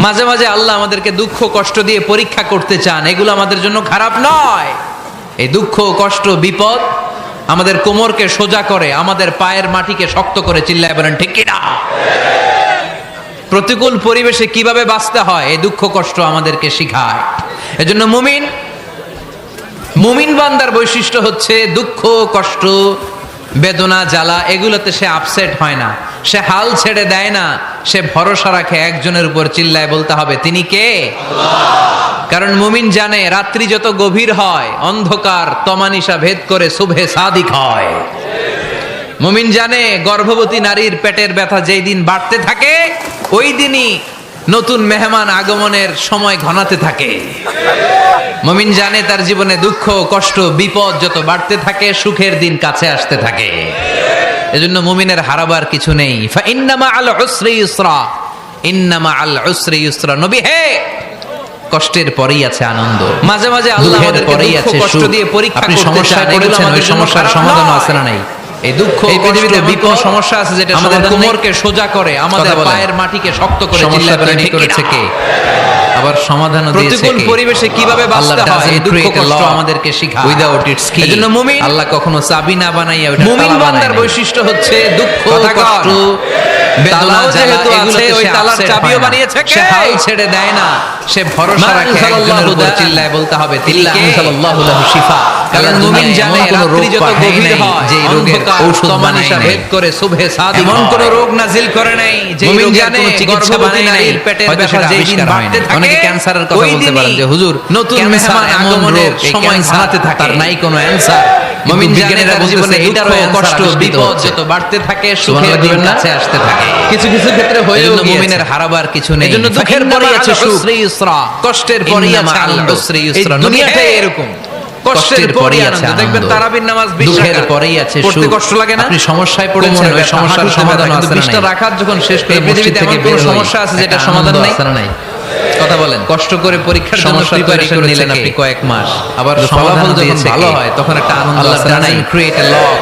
মাঝে মাঝে আল্লাহ আমাদেরকে দুঃখ কষ্ট দিয়ে পরীক্ষা করতে চান, এগুলো আমাদের জন্য খারাপ নয়। এই দুঃখ কষ্ট বিপদ আমাদের কোমরকে সোজা করে, আমাদের পায়ের মাটিকে শক্ত করে, চিল্লায় বলেন ঠিক কি না? প্রতিকূল পরিবেশে কিভাবে বাঁচতে হয় এই দুঃখ কষ্ট আমাদেরকে শিখায়। এজন্য মুমিন বান্দার বৈশিষ্ট্য হচ্ছে দুঃখ কষ্ট বেদনা জ্বালা এগুলোতে সে আপসেট হয় না, সে হাল ছেড়ে দেয় না, সে ভরসা রাখে একজনের উপর, চিল্লায় বলতে হবে তিনি কে? কারণ মুমিন জানে রাত্রি যত গভীর হয় অন্ধকার তমানিসা ভেদ করে সুবহে সাদিক হয়। মুমিন জানে গর্ভবতী নারীর পেটের ব্যথা যেই দিন বাড়তে থাকে ওই দিনই নতুন মেহমান আগমনের সময় ঘনাতে থাকে। মুমিন জানে তার জীবনে দুঃখ কষ্ট বিপদ যত বাড়তে থাকে সুখের দিন কাছে আসতে থাকে। এজন্য মুমিনের হারাবার কিছু নেই। ফা ইন্না মাআল উসরি ইউসরা, ইন্না মাআল উসরি ইউসরা। নবী হে, কষ্টের পরেই আছে আনন্দ। মাঝে মাঝে আল্লাহ আমাদেরকে দুঃখ কষ্ট দিয়ে পরীক্ষা করতে চান। আপনি সমস্যায় পড়েছেন, ওই সমস্যার সমাধান আছে না নাই? এই দুঃখ এই পৃথিবীতে বিপদ সমস্যা আছে যেটা আমাদের কোমরকে সোজা করে, আমাদের পায়ের মাটিকে শক্ত করে, চিল্লায় বলেন ঠিক করেছে কে? আবার সমাধানও দিয়েছে কে? প্রতিকূল পরিবেশে কিভাবে বাঁচতে হয় এই দুঃখ কষ্ট আমাদেরকে শেখায়। উইদাউট ইটস কি? এজন্য মুমিন আল্লাহ কখনো চাবি না বানাইয়া ওটা মুমিন বান্দার বৈশিষ্ট্য হচ্ছে দুঃখ কষ্ট বেদনা যেহেতু আছে ওই তালার চাবিও বানিয়েছে কে? সে হাল ছেড়ে দেয় না, সে ভরসা রাখে একজনের উপর, চিল্লায় বলতে হবে তিনি কে? আল্লাহু লাহু শিফা। কারণ মুমিন জানে রাত্রি যত গভীর হয় যে রোগের ঔষধ তমানিসা ভেদ করে সুবহে সাদিক, এমন কোন রোগ নাজিল করে নাই যে রোগের কোনো চিকিৎসা বানায় নাই। পেটের ব্যথা যেই দিন বাড়তে থাকে, অনেকে ক্যান্সারের কথা বলতে পারেন যে হুজুর নতুন মেহমান আগমনের সময় ঘনাতে থাকে, তার নাই কোনো অ্যানসার। মুমিন জানে তার জীবনে এটারও কষ্ট বিপদ যত বাড়তে থাকে সুখের দিন কাছে আসতে থাকে। কিছু কিছু ক্ষেত্রে হয়েও মুমিনের হারাবার কিছু নেই। এজন্য দুঃখের পরেই আছে সুখ, কষ্টের পরেই আছে আনন্দ। এই দুনিয়াটাই এরকম, কষ্টের পরেই আছে আনন্দ। দেখবেন তারাবির নামাজ 20 রাকাত, দুঃখের পরেই আছে সুখ। কষ্ট লাগে না? আপনি সমস্যায় পড়েছেন, ওই সমস্যার সমাধান আছে না? 20টা রাকাত যখন শেষ করে পৃথিবীতে এমন কোনো সমস্যা আছে যেটা সমাধান নাই? কথা বলেন। কষ্ট করে পরীক্ষার জন্য প্রিপারেশন নিলেন আপনি কয়েক মাস, আবার ফলাফল যখন ভালো হয় তখন একটা আনন্দ আছে না? Create a love